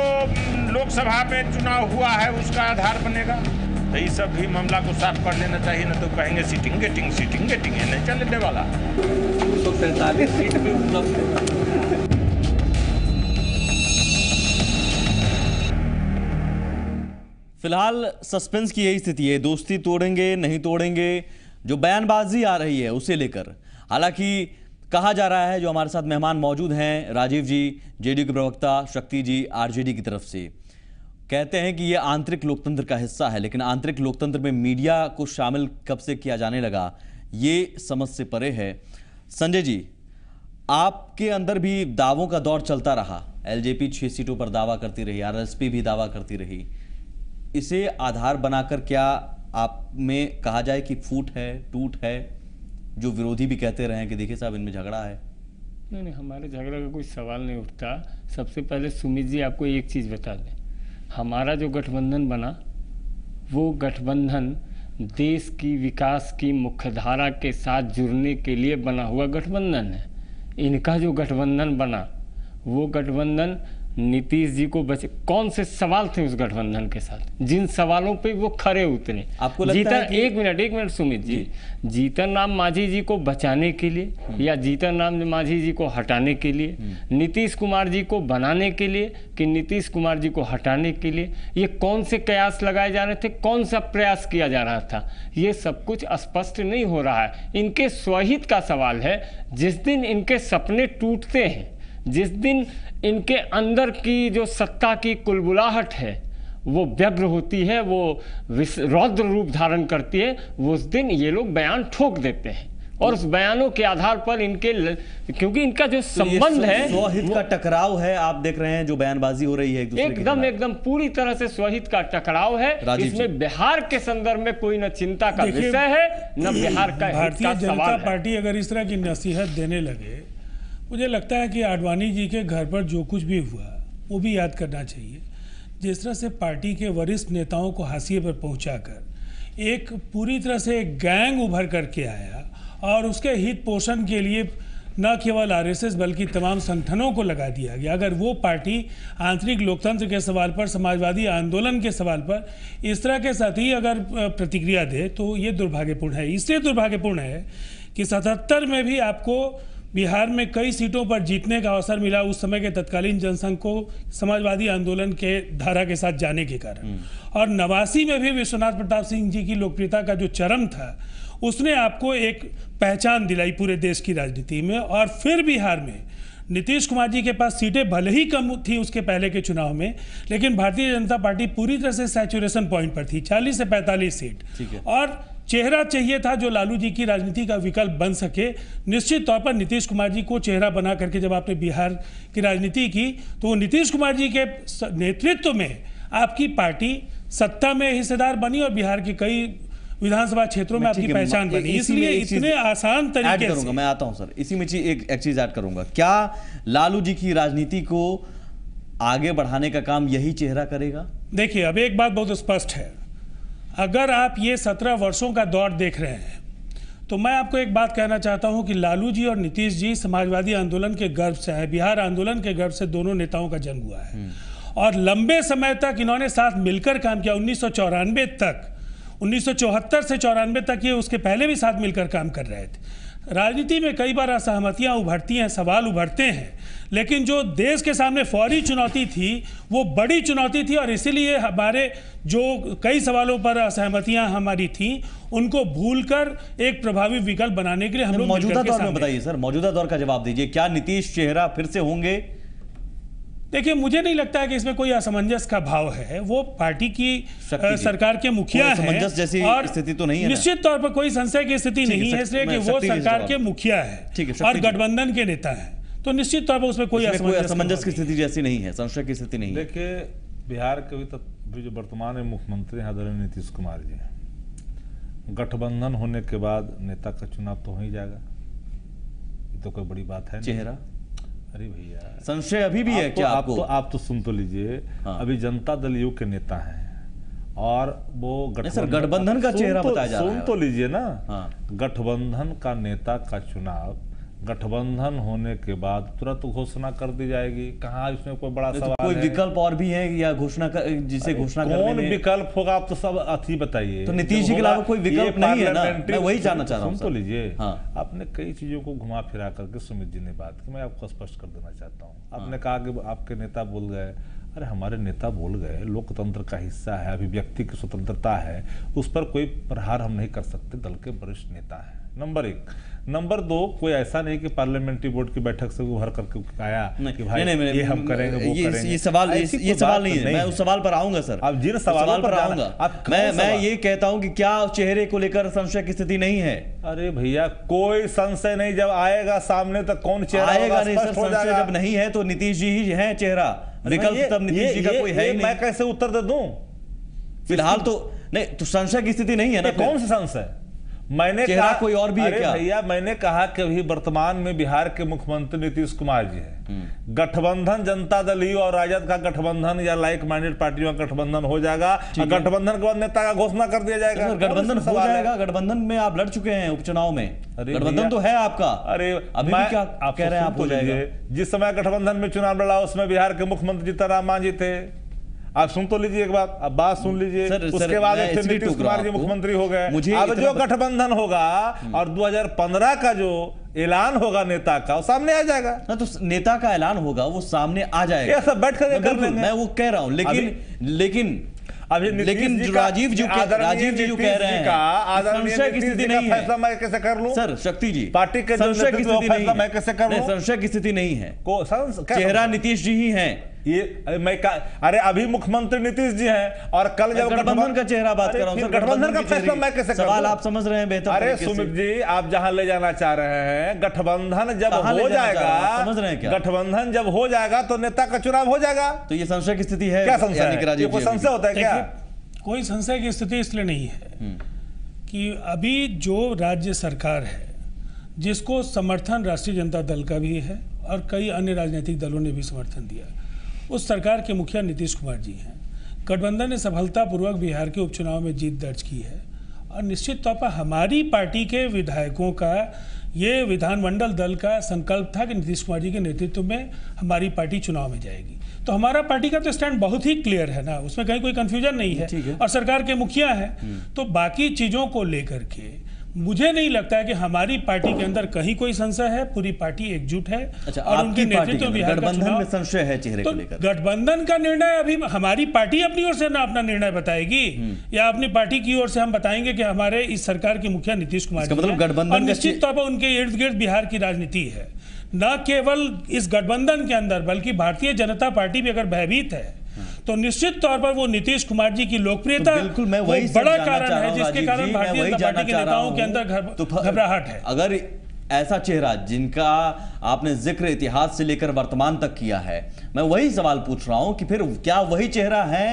लोकसभा में चुनाव हुआ है उसका आधार बनेगा, तो ये सब भी मामला को साफ कर लेना चाहिए। न तो कहेंगे सीटिंग गेटिंग ये नहीं चलने वाला। 243 सीट भी उपलब्ध है। फिलहाल सस्पेंस की यही स्थिति है, दोस्ती तोड़ेंगे नहीं तोड़ेंगे, जो बयानबाजी आ रही है उसे लेकर। हालांकि कहा जा रहा है, जो हमारे साथ मेहमान मौजूद हैं, राजीव जी जेडीयू के प्रवक्ता, शक्ति जी आरजेडी की तरफ से, कहते हैं कि यह आंतरिक लोकतंत्र का हिस्सा है, लेकिन आंतरिक लोकतंत्र में मीडिया को शामिल कब से किया जाने लगा, ये समझ से परे है। संजय जी, आपके अंदर भी दावों का दौर चलता रहा, एलजेपी 6 सीटों पर दावा करती रही, आरएसपी भी दावा करती रही। इसे आधार बनाकर क्या आप में कहा जाए कि फूट है, टूट है, जो विरोधी भी कहते रहे कि देखिए साहब इनमें झगड़ा है? नहीं, हमारे झगड़ा का कोई सवाल नहीं उठता। सबसे पहले सुमित जी आपको एक चीज़ बता दें, हमारा जो गठबंधन बना वो गठबंधन देश की विकास की मुख्यधारा के साथ जुड़ने के लिए बना हुआ गठबंधन है। इनका जो गठबंधन बना वो गठबंधन नीतीश जी को बचे। कौन से सवाल थे उस गठबंधन के साथ, जिन सवालों पे वो खरे उतरे? आपको लगता है कि... एक मिनट सुमित जी, जीतन राम मांझी जी को बचाने के लिए या जीतन राम मांझी जी को हटाने के लिए, नीतीश कुमार जी को बनाने के लिए कि नीतीश कुमार जी को हटाने के लिए, ये कौन से कयास लगाए जा रहे थे, कौन सा प्रयास किया जा रहा था, ये सब कुछ स्पष्ट नहीं हो रहा है। इनके स्वहित का सवाल है। जिस दिन इनके सपने टूटते हैं, जिस दिन इनके अंदर की जो सत्ता की कुलबुलाहट है वो व्यग्र होती है, वो रौद्र रूप धारण करती है, वो उस दिन ये लोग बयान ठोक देते हैं। और उस बयानों के आधार पर इनके, क्योंकि इनका जो संबंध है स्वहित का टकराव है। आप देख रहे हैं जो बयानबाजी हो रही है एक दूसरे के एकदम पूरी तरह से स्वहित का टकराव है। इसमें बिहार के संदर्भ में कोई न चिंता का विषय है न बिहार का। भारतीय जनता पार्टी अगर इस तरह की नसीहत देने लगे, मुझे लगता है कि आडवाणी जी के घर पर जो कुछ भी हुआ वो भी याद करना चाहिए। जिस तरह से पार्टी के वरिष्ठ नेताओं को हाशिए पर पहुंचाकर एक पूरी तरह से एक गैंग उभर करके आया और उसके हित पोषण के लिए न केवल आरएसएस बल्कि तमाम संगठनों को लगा दिया गया। अगर वो पार्टी आंतरिक लोकतंत्र के सवाल पर, समाजवादी आंदोलन के सवाल पर इस तरह के साथ ही अगर प्रतिक्रिया दे तो ये दुर्भाग्यपूर्ण है। इसलिए दुर्भाग्यपूर्ण है कि 77 में भी आपको बिहार में कई सीटों पर जीतने का अवसर मिला उस समय के तत्कालीन जनसंघ को समाजवादी आंदोलन के धारा के साथ जाने के कारण, और 89 में भी विश्वनाथ प्रताप सिंह जी की लोकप्रियता का जो चरम था उसने आपको एक पहचान दिलाई पूरे देश की राजनीति में। और फिर बिहार में नीतीश कुमार जी के पास सीटें भले ही कम थी उसके पहले के चुनाव में, लेकिन भारतीय जनता पार्टी पूरी तरह से सैचुरेशन पॉइंट पर थी, 40 से 45 सीट, और चेहरा चाहिए था जो लालू जी की राजनीति का विकल्प बन सके। निश्चित तौर पर नीतीश कुमार जी को चेहरा बना करके जब आपने बिहार की राजनीति की तो नीतीश कुमार जी के नेतृत्व में आपकी पार्टी सत्ता में हिस्सेदार बनी और बिहार के कई विधानसभा क्षेत्रों में आपकी पहचान बनी। इसलिए इतने आसान तरीके से मैं आता हूं सर, इसी में एक चीज ऐड करूंगा। क्या लालू जी की राजनीति को आगे बढ़ाने का काम यही चेहरा करेगा? देखिए, अब एक बात बहुत स्पष्ट है, अगर आप ये 17 वर्षों का दौर देख रहे हैं तो मैं आपको एक बात कहना चाहता हूं कि लालू जी और नीतीश जी समाजवादी आंदोलन के गर्भ से है, बिहार आंदोलन के गर्भ से दोनों नेताओं का जन्म हुआ है और लंबे समय तक इन्होंने साथ मिलकर काम किया। 1994 तक, 1974 से 94 तक ये उसके पहले भी साथ मिलकर काम कर रहे थे। राजनीति में कई बार असहमतियां उभरती हैं, सवाल उभरते हैं, लेकिन जो देश के सामने फौरी चुनौती थी वो बड़ी चुनौती थी और इसीलिए हमारे जो कई सवालों पर असहमतियां हमारी थी उनको भूलकर एक प्रभावी विकल्प बनाने के लिए हम लोग मौजूदा दौर में बताइए सर, मौजूदा दौर का जवाब दीजिए, क्या नीतीश चेहरा फिर से होंगे? देखिए, मुझे नहीं लगता है कि इसमें कोई असमंजस का भाव है। वो पार्टी की सरकार के मुखिया हैं और स्थिति तो नहीं है, निश्चित तौर पर कोई संशय की स्थिति नहीं है, इसलिए कि वो सरकार के मुखिया है और गठबंधन के नेता हैं, तो निश्चित तौर पर उसमें कोई असमंजस की स्थिति जैसी नहीं है, संशय की स्थिति नहीं है। देखिए, बिहार के भी जो वर्तमान में मुख्यमंत्री हैं आदरणीय नीतीश कुमार जी, गठबंधन होने के बाद नेता का चुनाव तो हो ही जाएगा, ये तो कोई बड़ी बात है। चेहरा, अरे भैया, संशय अभी भी है क्या आपको? आप तो सुन तो लीजिए। हाँ। अभी जनता दल यू के नेता हैं और वो गठबंधन का चेहरा बताया जा रहा है। सुन तो लीजिए ना। हाँ। गठबंधन का नेता का चुनाव गठबंधन होने के बाद तुरंत घोषणा कर दी जाएगी। कहाँ इसमें कोई बड़ा सवाल कोई विकल्प और भी है या घोषणा जिसे घोषणा कौन विकल्प होगा? आप तो सब अथी बताइए। तो नीतीश जी के अलावा कोई विकल्प नहीं है ना, मैं वही जानना चाह रहा हूँ। सुन तो लीजिए। आपने कई चीजों को घुमा फिरा करके सुमित जी ने बात की, मैं आपको स्पष्ट कर देना चाहता हूँ। आपने कहा कि आपके नेता बोल गए, अरे हमारे नेता बोल गए, लोकतंत्र का हिस्सा है, अभिव्यक्ति की स्वतंत्रता है, उस पर कोई प्रहार हम नहीं कर सकते, दल के वरिष्ठ नेता है, नंबर 1। नंबर 2, कोई ऐसा नहीं कि पार्लियामेंट्री बोर्ड की बैठक से उभर करके आया कि भाई नहीं, ये हम करेंगे, वो करेंगे। ये सवाल नहीं है, मैं उस सवाल पर आऊंगा सर। अब जिन सवालों पर आऊंगा, मैं ये कहता हूं कि क्या चेहरे को लेकर संशय की स्थिति नहीं है? अरे भैया, कोई संशय नहीं, जब आएगा सामने तो कौन चेहरा आएगा? नहीं सर, संशय जब नहीं है तो नीतीश जी ही है चेहरा, विकल्प तब नीतीश जी का कोई है ही नहीं। मैं कैसे उत्तर दे दूं? फिलहाल तो नहीं, तो संशय की स्थिति नहीं है ना। कौन सी संशय? मैंने कहा कोई और भी है क्या? भैया, मैंने कहा कि अभी वर्तमान में बिहार के मुख्यमंत्री नीतीश कुमार जी हैं। गठबंधन जनता दल यू और राजद का गठबंधन या लाइक माइंडेड पार्टियों का गठबंधन हो जाएगा, गठबंधन के बाद नेता का घोषणा कर दिया जाएगा। गठबंधन हो जाएगा, गठबंधन में आप लड़ चुके हैं उपचुनाव में, गठबंधन तो है आपका। अरे अभी भी क्या आप कह रहे हैं आप हो जाएगा? जिस समय गठबंधन में चुनाव लड़ा उसमें बिहार के मुख्यमंत्री जीतनराम मांझी थे। आप सुन तो लीजिए एक बात, अब बात सुन लीजिए। उसके बाद नीतीश कुमार जी मुख्यमंत्री हो गए। अब जो गठबंधन होगा और 2015 का जो ऐलान होगा नेता का, वो सामने आ जाएगा ना। तो नेता का ऐलान होगा, वो सामने आ जाएगा, ये सब बैठ कर लेंगे। मैं वो कह रहा हूँ, लेकिन राजीव जी जो कह रहे हैं संशय की स्थिति नहीं है। फैसला मैं कैसे कर लूं? सर शक्ति जी, पार्टी के संशय की स्थिति नहीं है, मैं कैसे कर लूं? संशय की स्थिति नहीं है, चेहरा नीतीश जी ही हैं। ये मैं अरे अभी मुख्यमंत्री नीतीश जी हैं और कल जब गठबंधन का चेहरा बात कर रहा हूं, गठबंधन का फैसला मैं कैसे करूं? सवाल आप समझ रहे हैं बेहतर। अरे सुमित जी, आप जहां ले जाना चाह रहे हैं, गठबंधन जब हो जाएगा, समझ रहे हैं क्या? गठबंधन जब हो जाएगा तो नेता का चुनाव हो जाएगा। तो ये संशय की स्थिति है? क्या संशय है? कोई संशय होता है क्या? कोई संशय की स्थिति इसलिए नहीं है कि अभी जो राज्य सरकार है, जिसको समर्थन राष्ट्रीय जनता दल का भी है और कई अन्य राजनीतिक दलों ने भी समर्थन दिया, उस सरकार के मुखिया नीतीश कुमार जी हैं। गठबंधन ने सफलतापूर्वक बिहार के उपचुनाव में जीत दर्ज की है और निश्चित तौर पर हमारी पार्टी के विधायकों का ये विधानमंडल दल का संकल्प था कि नीतीश कुमार जी के नेतृत्व में हमारी पार्टी चुनाव में जाएगी। तो हमारा पार्टी का तो स्टैंड बहुत ही क्लियर है ना, उसमें कहीं कोई कंफ्यूजन नहीं है और सरकार के मुखिया हैं। तो बाकी चीज़ों को लेकर के मुझे नहीं लगता है कि हमारी पार्टी के अंदर कहीं कोई संशय है, पूरी पार्टी एकजुट है। अच्छा, और उनके नेतृत्व गठबंधन में संशय है चेहरे को लेकर? गठबंधन का निर्णय अभी हमारी पार्टी अपनी ओर से ना अपना निर्णय बताएगी या अपनी पार्टी की ओर से हम बताएंगे कि हमारे इस सरकार के मुखिया नीतीश कुमार मतलब गठबंधन निश्चित तौर पर उनके इर्द गिर्द बिहार की राजनीति है। न केवल इस गठबंधन के अंदर बल्कि भारतीय जनता पार्टी भी अगर भयभीत है तो निश्चित तौर पर वो नीतीश कुमार जी की लोकप्रियता बिल्कुल मैं वही बड़ा कारण है जिसके कारण भारतीय जनता पार्टी के नेताओं के अंदर घबराहट है। अगर ऐसा चेहरा जिनका आपने जिक्र इतिहास से लेकर वर्तमान तक किया है, मैं वही सवाल पूछ रहा हूं कि फिर क्या वही चेहरा है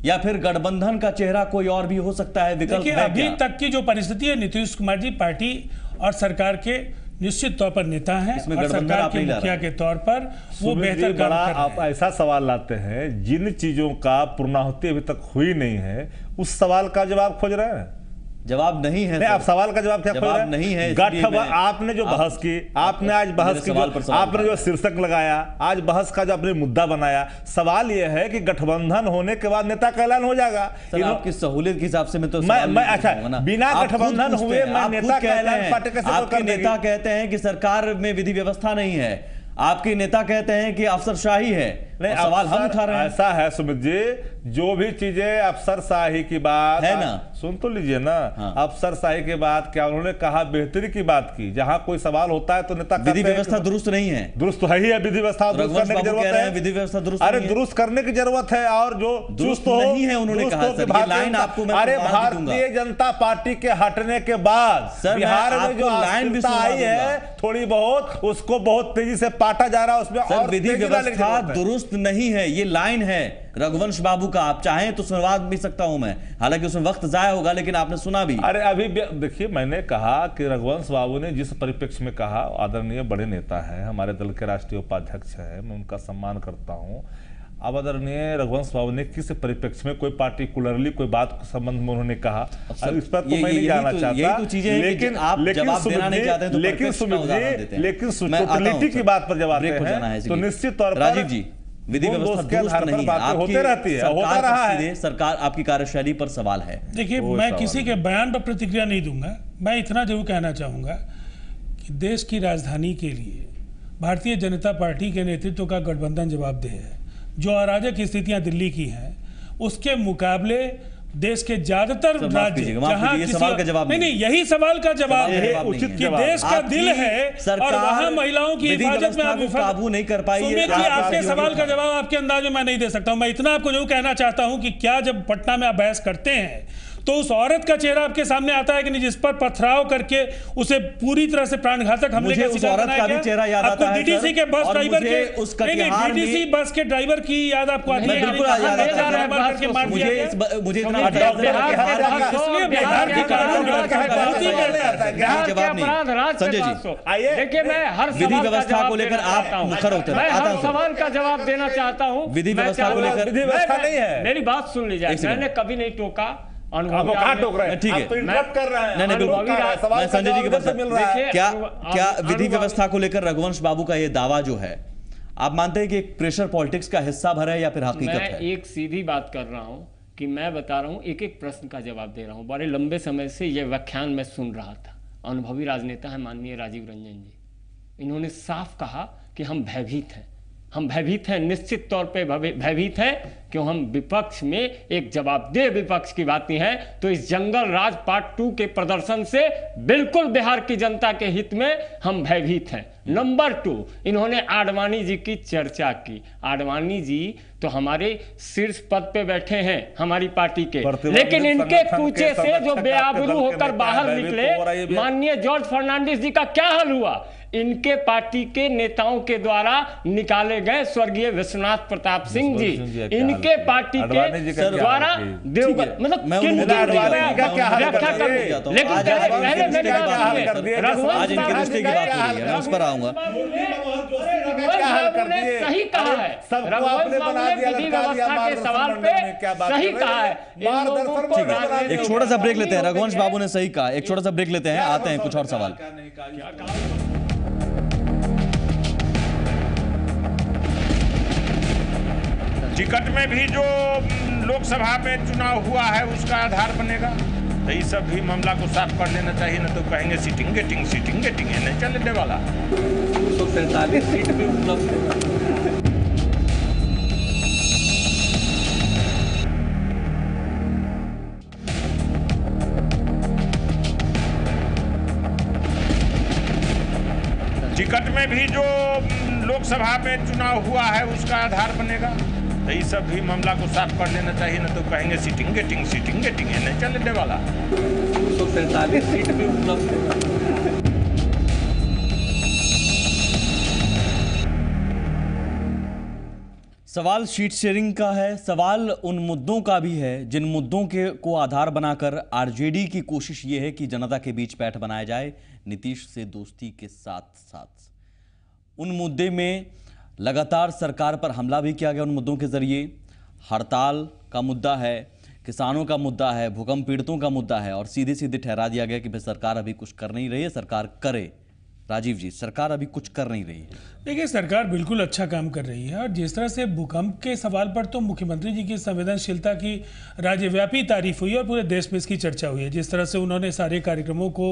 या फिर गठबंधन का चेहरा कोई और भी हो सकता है? विकल्प है अभी तक की जो परिस्थिति है, नीतीश कुमार जी पार्टी और सरकार के निश्चित तौर पर नेता हैं इसमें और गठबंधन सरकार आप के नहीं ला मुखिया रहे। के तौर पर वो सुमित जी, बेहतर काम बड़ा कर रहे आप हैं। ऐसा सवाल लाते हैं जिन चीजों का पूर्णाहुति अभी तक हुई नहीं है, उस सवाल का जवाब खोज रहे हैं। जवाब नहीं है नहीं, सर। आप सवाल का जवाब क्या खोज जवाब रहे हैं? नहीं है, इसलिए मैं- आपने जो बहस की, आपने आज बहस मेरे की, सवाल पर सवाल आपने जो उठाया। शीर्षक लगाया, आज बहस का जो आपने मुद्दा बनाया, सवाल यह है कि गठबंधन होने के बाद नेता का ऐलान हो जाएगा। सर आपकी सहूलियत के हिसाब से मैं तो मैं सवाल नहीं अच्छा, पूछूंगा ना। बिना आप खुद गठबंधन पूछते हुए हैं, मैं आप नेता खुद का कहते ऐलान हैं, पार्टी कैसे आपके कर देगी? नेता कहते हैं कि सरकार में विधि व्यवस्था नहीं है, आपके नेता कहते हैं कि अफसरशाही है। नहीं, और सवाल हम अफसर- उठा रहे हैं। ऐसा है सुमित जी, जो भी चीजें अफसरशाही की बात है ना? सुन तो लीजिए ना। हाँ। अफसरशाही के बाद क्या उन्होंने कहा, बेहतरी की बात की। जहां कोई सवाल होता है तो नेता विधि कहते हैं व्यवस्था कि- दुरुस्त नहीं है। दुरुस्त है ही है, विधि व्यवस्था दुरुस्त रघुवंश करने की बाबू कह जरूरत रहे हैं है। विधि व्यवस्था दुरुस्त अरे नहीं है। दुरुस्त करने की जरूरत है, और जो दुरुस्त चुस्त हो, नहीं है उन्होंने दुरुस्त कहा, हो कि सर, ये भारतीय लाइन जनता- आपको मैं अरे प्रमाण भी दूंगा। भारतीय जनता पार्टी के हटने के बाद सर, मैं बिहार में आपको जो लाइन भी अस्थिरता सुनवा आई है दूंगा। थोड़ी बहुत, उसको बहुत तेजी से पाटा जा रहा है, उसमें सर और विधि तेजी लाने की व्यवस्था जरूरत है। दुरुस्त नहीं है, ये लाइन है रघुवंश बाबू का। आप चाहें तो सुनवा भी सकता हूं मैं, हालांकि उसमें वक्त जाया होगा, लेकिन आपने सुना भी। अरे अभी देखिए, मैंने कहा कि रघुवंश बाबू ने जिस परिप्रेक्ष्य में कहा, आदरणीय बड़े नेता हैं, हमारे दल के राष्ट्रीय उपाध्यक्ष हैं, मैं उनका सम्मान करता हूं। अब आदरणीय रघुवंश बाबू ने किस परिप्रेक्ष्य में, कोई पार्टिकुलरली कोई बात के संबंध में उन्होंने कहा, सर, इस पर तो मैं नहीं यही जाना तो- चाहता। यही तो चीजें हैं कि लेकिन आप जवाब सुमित देना नहीं जी, चाहते हैं तो लेकिन परिप्रेक्ष्य का सुमित उदाहरण जी, देते हैं। लेकिन मैं आता हूं टोटलिटी सर। की बात पर जब आते ब्रेक पर जाना है हैं तो इसलिए। निश्चित तौर पर राजीव जी, विधि उन व्यवस्था दोस्त के दुरुस्त आधार पर नहीं है, बातें आपकी होते रहती है, होता सरकार रहा पर है। सीधे सरकार आपकी कार्यशैली पर सवाल है। देखिए, वो मैं सवाल किसी है। के बयान पर प्रतिक्रिया नहीं दूंगा। मैं इतना जरूर कहना चाहूंगा कि देश की राजधानी के लिए भारतीय जनता पार्टी के नेतृत्व का गठबंधन जवाबदेह है। जो अराजक स्थितियां दिल्ली की हैं, उसके मुकाबले देश के ज्यादातर सर, माफ राज्य कीजिएगा, माफ जहां कीजिए, ये किसी सवाल का जवाब नहीं नहीं नहीं, यही सवाल का जवाब सवाल का है जवाब नहीं उचित है। कि जवाब। देश का आपकी दिल है और सरकार वहां महिलाओं की विधि हिफाजत में व्यवस्था आप को काबू नहीं कर पाई है। सुमित जी, आप आपके राजयोगी सवाल का हैं। जवाब आपके अंदाज में मैं नहीं दे सकता हूं। मैं इतना आपको जरूर कहना चाहता हूं कि क्या जब पटना में आप बहस करते हैं तो उस औरत का चेहरा आपके सामने आता है कि नहीं, जिस पर पथराव करके उसे पूरी तरह से प्राणघातक हमले मुझे का उस शिकार औरत बनाया का भी गया? चेहरा याद आपको आता है, डीटीसी सर, के बस और ड्राइवर मुझे के उस कटिहार डीटीसी में- बस के ड्राइवर की याद आपको आती मैं है? बिल्कुल याद आता है, बेजार सर। है, मार करके मार दिया गया। मुझे इतना सुमित जी, याद है, बिहार कि के हार- इसलिए बिहार के कानून व्यवस्था बहुत ही बेहतर है। बिहार के जवाब नहीं। अपराध राज संजय के जी, पास हो। आइए। देखिए, मैं हर विधि सवाल का व्यवस्था को जवाब लेकर देना आप चाहता हूं। मुखर होते हैं। मैं आता हर हूं, सर। सवाल का जवाब देना चाहता हूं। विधि मैं व्यवस्था को चाहूंगा- लेकर- विधि व्यवस्था मैं- नहीं है। मेरी बात सुन लीजिए, एक सेकंड। मैंने कभी नहीं टोका। आपको अनुभव कहाँ टोक रहे हैं? ठीक है। आप तो interrupt कर रहे हैं। नहीं, नहीं, बिल्कुल। आप टोक रहे हैं। सवाल मैं का संजय जी के जवाब पास इधर से मिल रहा है। देखिए, क्या विधि व्यवस्था को लेकर रघुवंश बाबू का ये दावा जो है, आप मानते हैं कि एक प्रेशर पॉलिटिक्स का हिस्सा भर है या फिर हकीकत मैं है? एक सीधी बात कर रहा हूं कि मैं बता रहा हूं, एक एक प्रश्न का जवाब दे रहा हूं। बड़े लंबे समय से यह व्याख्यान मैं सुन रहा था। अनुभवी राजनेता है माननीय राजीव रंजन जी, इन्होंने साफ कहा कि हम भयभीत हैं। हम भयभीत हैं, निश्चित तौर पे भयभीत हैं, क्यों हम विपक्ष में एक जवाबदेह विपक्ष की बात है। तो इस जंगल राज पार्ट 2 के प्रदर्शन से बिल्कुल बिहार की जनता के हित में हम भयभीत हैं। नंबर 2, इन्होंने आडवाणी जी की चर्चा की। आडवाणी जी तो हमारे शीर्ष पद पे बैठे हैं हमारी पार्टी के, लेकिन इनके कूचे से जो बेआबरू होकर बाहर निकले, माननीय जॉर्ज फर्नांडिस जी का क्या हाल हुआ? इनके पार्टी के नेताओं के द्वारा निकाले गए स्वर्गीय विश्वनाथ प्रताप सिंह जी, इनके पार्टी के द्वारा देवगढ़ मतलब मैं किन उनका व्याख्या कर, लेकिन पहले मेरी बात सुनिए। रघुवंश आज इनके बाबू रिश्ते की बात हो रही है, मैं उस पर आऊंगा। ने सही कहा है, रघुवंश बाबू ने विधि व्यवस्था के सवाल पे सही कहा है। इन लोगों को राजनीति- एक छोटा सा ब्रेक लेते हैं। रघुवंश बाबू ने सही कहा, एक छोटा सा ब्रेक लेते हैं, आते हैं कुछ और सवाल। टिकट में भी जो लोकसभा में चुनाव हुआ है उसका आधार बनेगा, तो ये सब भी मामला को साफ कर लेना चाहिए। न तो कहेंगे सीटिंग गेटिंग है, नहीं चलने वाला। 243 सीट भी उपलब्ध है। टिकट में भी जो लोकसभा में चुनाव हुआ है उसका आधार बनेगा, तो ये सब भी मामला को साफ कर लेना चाहिए। न तो कहेंगे सीटिंग गेटिंग है, नहीं चलने वाला। 243 सीट भी उपलब्ध है। सवाल शीट शेयरिंग का है, सवाल उन मुद्दों का भी है जिन मुद्दों के को आधार बनाकर आरजेडी की कोशिश ये है कि जनता के बीच पैठ बनाया जाए नीतीश से दोस्ती के साथ साथ। उन मुद्दे में लगातार सरकार पर हमला भी किया गया, उन मुद्दों के जरिए हड़ताल का मुद्दा है, किसानों का मुद्दा है, भूकंप पीड़ितों का मुद्दा है, और सीधे सीधे ठहरा दिया गया कि भाई सरकार अभी कुछ कर नहीं रही है, सरकार करे। राजीव जी, सरकार अभी कुछ कर नहीं रही है। देखिए, सरकार बिल्कुल अच्छा काम कर रही है, और जिस तरह से भूकंप के सवाल पर तो मुख्यमंत्री जी की संवेदनशीलता की राज्यव्यापी तारीफ हुई और पूरे देश में इसकी चर्चा हुई है। जिस तरह से उन्होंने सारे कार्यक्रमों को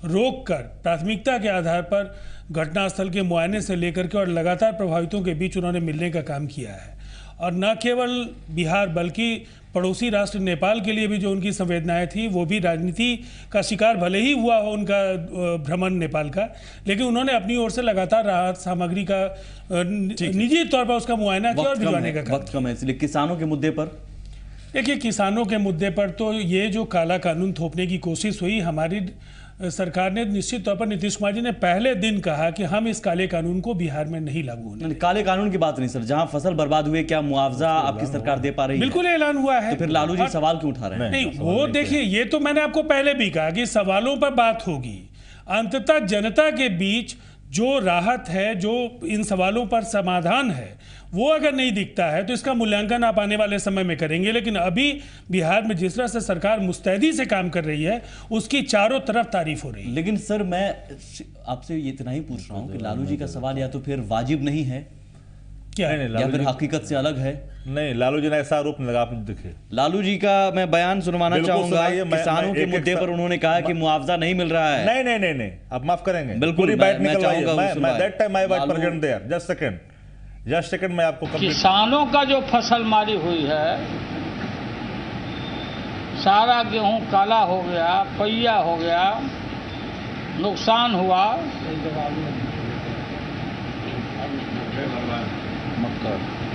रोककर प्राथमिकता के आधार पर घटनास्थल के मुआयने से लेकर के और लगातार प्रभावितों के बीच उन्होंने मिलने का काम किया है, और न केवल बिहार बल्कि पड़ोसी राष्ट्र नेपाल के लिए भी जो उनकी संवेदनाएं थी, वो भी राजनीति का शिकार भले ही हुआ हो उनका भ्रमण नेपाल का, लेकिन उन्होंने अपनी ओर से लगातार राहत सामग्री का निजी तौर पर उसका मुआयना किया और भिजवाने का काम। वक्त कम है, इसलिए किसानों के मुद्दे पर देखिए, किसानों के मुद्दे पर तो ये जो काला कानून थोपने की कोशिश हुई, हमारी सरकार ने निश्चित तौर पर नीतीश कुमार जी ने पहले दिन कहा कि हम इस काले कानून को बिहार में नहीं लागू होने। काले कानून की बात नहीं सर, जहां फसल बर्बाद हुए क्या मुआवजा आपकी सरकार दे पा रही है? बिल्कुल ऐलान हुआ है। तो फिर लालू जी सवाल क्यों उठा रहे हैं? नहीं, वो देखिए, ये तो मैंने आपको पहले भी कहा कि सवालों पर बात होगी, अंततः जनता के बीच जो राहत है, जो इन सवालों पर समाधान है, वो अगर नहीं दिखता है तो इसका मूल्यांकन आप आने वाले समय में करेंगे। लेकिन अभी बिहार में जिस तरह से सरकार मुस्तैदी से काम कर रही है, उसकी चारों तरफ तारीफ हो रही है। लेकिन सर, मैं आपसे इतना ही पूछ रहा हूँ कि लालू जी का सवाल या तो फिर वाजिब नहीं है क्या, या फिर हकीकत से अलग है? नहीं, लालू जी ने ऐसा आरोप लगा, आप देखिए लालू जी का मैं बयान सुनवाना चाहूंगा। किसानों के मुद्दे पर उन्होंने कहा कि मुआवजा नहीं मिल रहा है। नहीं नहीं नहीं नहीं, आप माफ करेंगे, बिल्कुल मैं जस्ट सेकंड मैं आपको किसानों का जो फसल मारी हुई है, सारा गेहूं काला हो गया, पहिया हो गया, नुकसान हुआ,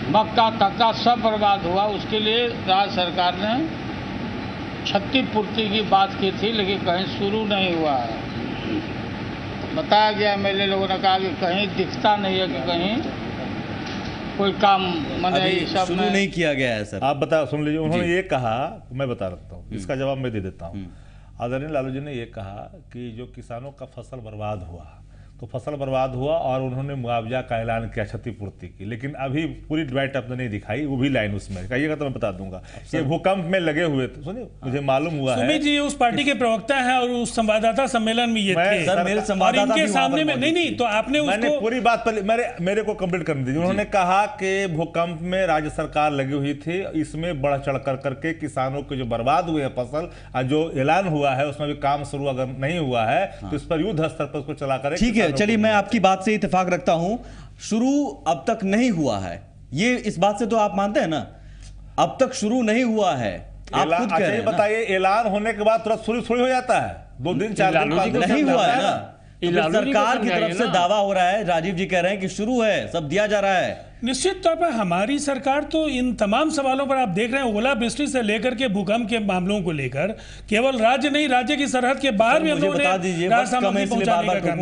मक्का तक्का सब बर्बाद हुआ। उसके लिए राज्य सरकार ने क्षतिपूर्ति की बात की थी, लेकिन कहीं शुरू नहीं हुआ है। बताया गया, मेरे लोगों ने कहा कि कहीं दिखता नहीं है कि कहीं कोई काम सब शुरू नहीं किया गया है सर। आप बता, सुन लीजिए, उन्होंने ये कहा, मैं बता रखता हूँ, इसका जवाब मैं दे देता हूँ। आदरणीय लालू जी ने ये कहा कि जो किसानों का फसल बर्बाद हुआ, तो फसल बर्बाद हुआ और उन्होंने मुआवजा का ऐलान किया, क्षतिपूर्ति की, लेकिन अभी पूरी राइट आपने नहीं दिखाई, वो भी लाइन उसमें कहिएगा तो मैं बता दूंगा। ये भूकंप में लगे हुए थे, सुनिए, मुझे मालूम हुआ है। सुमित जी उस पार्टी के प्रवक्ता हैं और उस संवाददाता सम्मेलन में ये थे। सर, मेरे संवाददाता इनके सामने में नहीं, तो आपने मैंने पूरी बात पर मेरे को कंप्लीट करने दीजिए। उन्होंने कहा कि भूकंप में राज्य सरकार लगी हुई थी, इसमें बढ़ चढ़ करके किसानों के जो बर्बाद हुए फसल, जो ऐलान हुआ है उसमें भी काम शुरू अगर नहीं हुआ है तो इस पर युद्ध स्तर पर उसको चला कर। ठीक है, चलिए, मैं आपकी बात से इत्तेफाक रखता हूं, शुरू अब तक नहीं हुआ है, ये इस बात से तो आप मानते हैं ना? अब तक शुरू नहीं हुआ है, आप खुद कह रहे हैं। बताइए, ऐलान होने के बाद तुरंत शुरू हो जाता है? 2 दिन 4 दिन नहीं हुआ है ना? तो सरकार की तरफ से दावा हो रहा है, राजीव जी कह रहे हैं कि शुरू है, सब दिया जा रहा है। निश्चित तौर पर हमारी सरकार तो इन तमाम सवालों पर, आप देख रहे हैं, ओलावृष्टि से लेकर के भूकंप के मामलों को लेकर, केवल राज्य नहीं, राज्य की सरहद के बाहर भी हम लोगों ने बता दीजिए,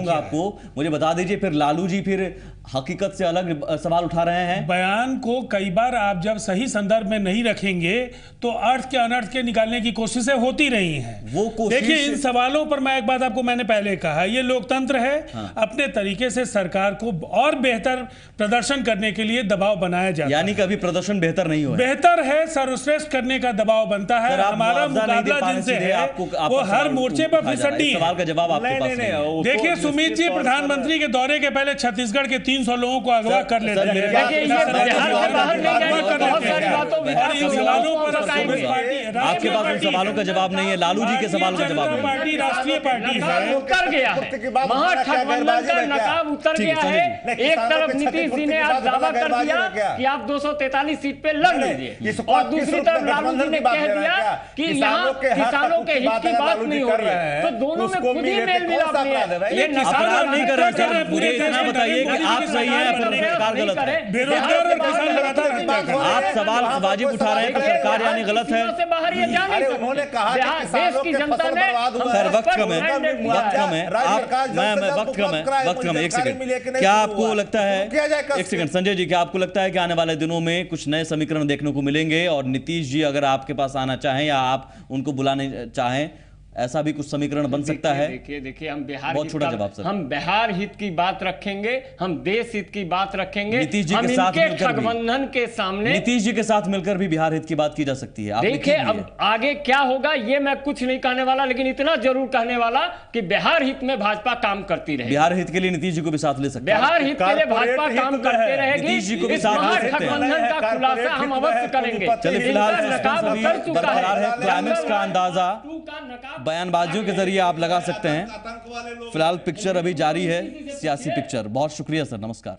आपको मुझे बता दीजिए, फिर लालू जी फिर हकीकत से अलग सवाल उठा रहे हैं। बयान को कई बार आप जब सही संदर्भ में नहीं रखेंगे तो अर्थ के अनर्थ के निकालने की कोशिशें होती रही हैं। वो कोशिश, देखिए, इन सवालों पर मैं एक बात आपको मैंने पहले कहा, ये लोकतंत्र है। अपने तरीके से सरकार को और बेहतर प्रदर्शन करने के लिए दबाव बनाया जाता है। यानी कि अभी प्रदर्शन बेहतर नहीं हुआ, बेहतर है, सर्वश्रेष्ठ करने का दबाव बनता है। हमारा मुकाबला जिनसे है वो हर मोर्चे पर फिसड्डी है। सवाल का जवाब आपके पास नहीं है। देखिए सुमित जी, प्रधानमंत्री के दौरे के पहले छत्तीसगढ़ के 300 लोगों को अगवा कर लेते हैं। आपके पास उन सवालों का जवाब नहीं है, लालू जी के सवाल का जवाब नहीं। पार्टी राष्ट्रीय पार्टी है, उतर गया है, महागठबंधन का नकाब उतर गया है। एक तरफ नीतीश जी ने आज दावा कर दिया कि आप 243 सीट पे लड़ लीजिए, और दूसरी तरफ लालू जी ने कह दिया कि यहाँ किसानों के हित की बात नहीं हो रही है। तो दोनों में खुद ही मेल मिलाप नहीं है। ये अपराध नहीं कर रहे सर, मुझे इतना बताइए कि आप सही है, सरकार गलत है। बेरोजगार और किसान लगातार आप सवाल वाजिब उठा रहे हैं कि सरकार यानी गलत है। से बाहर ये जा नहीं सकते। उन्होंने कहा बिहार देश की जनता ने सर वक्त कम है, वक्त कम है, वक्त कम है, एक सेकंड। क्या आपको लगता है, एक सेकंड संजय जी, क्या आपको लगता है कि आने वाले दिनों में कुछ नए समीकरण देखने को मिलेंगे और नीतीश जी अगर आपके पास आना चाहें या आप उनको बुलाने चाहें, ऐसा भी कुछ समीकरण बन सकता है? देखिए हम बिहार बहुत छोटा जवाब सर। हम बिहार हित की बात रखेंगे, हम देश हित की बात रखेंगे। नीतीश जी हम के साथ इनके ठगबंधन के सामने, नीतीश जी के साथ मिलकर भी बिहार हित की बात की जा सकती है। देखिए अब आगे क्या होगा ये मैं कुछ नहीं कहने वाला, लेकिन इतना जरूर कहने वाला कि बिहार हित में भाजपा काम करती रहेगी। बिहार हित के लिए नीतीश जी को भी साथ ले सकते हैं। बिहार हित के लिए भाजपा काम करते रहेगी। नीतीश जी को भी साथ ले सकते हैं। ठगबंधन का खुलासा हम अवश्य करेंगे। चलिए फिलहाल बरकरार है, क्लाइमेक्स का अंदाजा बयानबाजियों के जरिए आप लगा सकते हैं। फिलहाल पिक्चर अभी जारी है, सियासी पिक्चर। बहुत शुक्रिया सर, नमस्कार।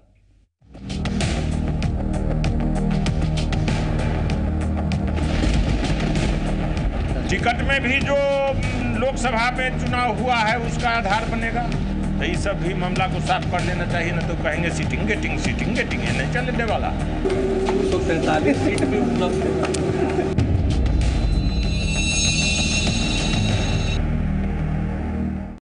टिकट में भी जो लोकसभा में चुनाव हुआ है उसका आधार बनेगा, तो ये सब भी मामला को साफ कर लेना चाहिए। न तो कहेंगे सीटिंग गेटिंग, ये नहीं चलने वाला। 143 सीट भी उपलब्ध है।